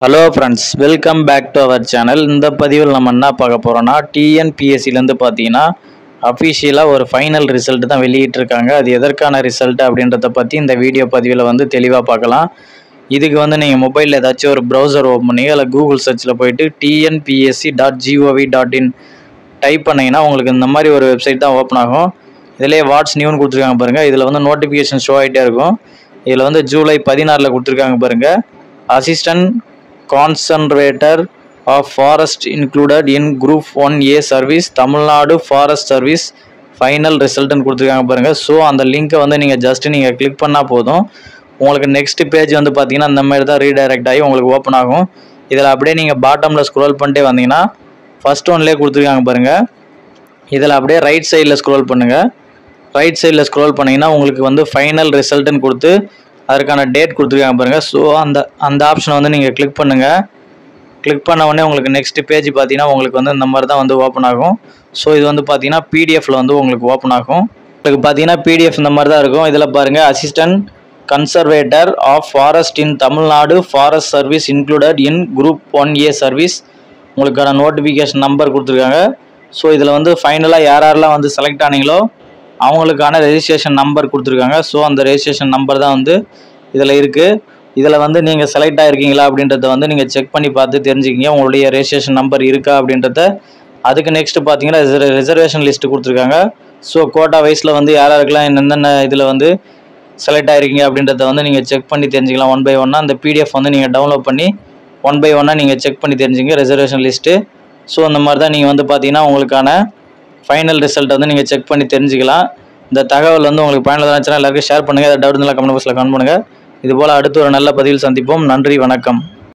Hello friends, welcome back to our channel. இந்த பதிவில் நம்ம என்ன பார்க்க போகிறோன்னா, டிஎன்பிஎஸ்சிலேருந்து பார்த்தீங்கன்னா அஃபிஷியலாக ஒரு ஃபைனல் ரிசல்ட் தான் வெளியிட்டிருக்காங்க. அது எதற்கான ரிசல்ட் அப்படின்றத பற்றி இந்த வீடியோ பதிவில் தெளிவாக பார்க்கலாம். இதுக்கு நீங்கள் மொபைலில் ஏதாச்சும் ஒரு ப்ரௌசர் ஓப்பன் பண்ணி அதில் கூகுள் சர்ச்சில் போயிட்டு tnpsc.gov.in டைப் பண்ணிங்கன்னா உங்களுக்கு இந்த மாதிரி ஒரு வெப்சைட் தான் ஓப்பன் ஆகும். இதிலே வாட்ஸ் நியூன்னு கொடுத்துருக்காங்க பாருங்கள். இதில் நோட்டிஃபிகேஷன் ஷோ ஆகிட்டே இருக்கும். இதில் ஜூலை 16 கொடுத்துருக்காங்க பாருங்கள். Assistant conservator of forest included in group 1A service Tamil Nadu forest service final ரிசல்ட்னு கொடுத்துருக்காங்க பாருங்கள். ஸோ அந்த லிங்க்கை நீங்கள் நீங்கள் கிளிக் பண்ணால் போதும். உங்களுக்கு நெக்ஸ்ட் பேஜ் பார்த்தீங்கன்னா இந்த மாதிரி தான் ரீடைரக்ட் ஆகி உங்களுக்கு ஓப்பன் ஆகும். இதில் அப்படியே நீங்கள் பாட்டமில் ஸ்க்ரோல் பண்ணிட்டே வந்தீங்கன்னா ஃபஸ்ட் ஒன்லேயே கொடுத்துருக்காங்க பாருங்கள். இதில் அப்படியே ரைட் சைடில் ஸ்க்ரோல் பண்ணுங்கள். ரைட் சைடில் ஸ்க்ரோல் பண்ணிங்கன்னா உங்களுக்கு ஃபைனல் ரிசல்ட்டுன்னு கொடுத்து அதற்கான டேட் கொடுத்துருக்காங்க பாருங்கள். ஸோ அந்த ஆப்ஷனை நீங்கள் கிளிக் பண்ணுங்கள். கிளிக் பண்ண உடனே உங்களுக்கு நெக்ஸ்ட் பேஜ் பார்த்தீங்கன்னா உங்களுக்கு இந்த மாதிரி தான் ஓப்பன் ஆகும். ஸோ இது பார்த்தீங்கன்னா பிடிஎஃப்ல உங்களுக்கு ஓப்பன் ஆகும். உங்களுக்கு பார்த்தீங்கன்னா பிடிஎஃப் இந்த மாதிரி தான் இருக்கும். இதில் பாருங்கள், assistant conservator of forest in Tamil Nadu forest service included in group 1A service உங்களுக்கான நோட்டிஃபிகேஷன் நம்பர் கொடுத்துருக்காங்க. ஸோ இதில் ஃபைனலாக யாரெல்லாம் செலக்ட் ஆனீங்களோ அவங்களுக்கான ரெஜிஸ்ட்ரேஷன் நம்பர் கொடுத்துருக்காங்க. ஸோ அந்த ரெஜிஸ்ட்ரேஷன் நம்பர் தான் இதில் இருக்குது. இதில் நீங்கள் செலக்ட் ஆகிருக்கீங்களா அப்படின்றத நீங்கள் செக் பண்ணி பார்த்து தெரிஞ்சுக்கிங்க. உங்களுடைய ரெஜிஸ்ட்ரேஷன் நம்பர் இருக்கா அப்படின்றத. அதுக்கு நெக்ஸ்ட் பார்த்தீங்கன்னா ரிசர்வேஷன் லிஸ்ட்டு கொடுத்துருக்காங்க. ஸோ கோட்டா வைஸில் யாராருக்கெல்லாம் என்னென்ன இதில் செலக்ட் ஆகிருக்கீங்க அப்படின்றத நீங்கள் செக் பண்ணி தெரிஞ்சுக்கலாம். 1 by 1 அந்த பிடிஎஃப் நீங்கள் டவுன்லோட் பண்ணி 1 by 1 நீங்கள் செக் பண்ணி தெரிஞ்சுங்க ரிசர்வேஷன் லிஸ்ட்டு. ஸோ அந்த மாதிரி தான் நீங்கள் பார்த்தீங்கன்னா உங்களுக்கான ஃபைனல் ரிசல்ட்டை நீங்கள் செக் பண்ணி தெரிஞ்சுக்கலாம். இந்த தகவல் உங்களுக்கு பயனுள்ளதாக இருந்துச்சுன்னா எல்லாருக்கும் ஷேர் பண்ணுங்கள். டவுட் இருந்தால் கமெண்ட் பாக்ஸில் கமெண்ட் பண்ணுங்கள். இதுபோல் அடுத்து ஒரு நல்ல பதிவில் சந்திப்போம். நன்றி, வணக்கம்.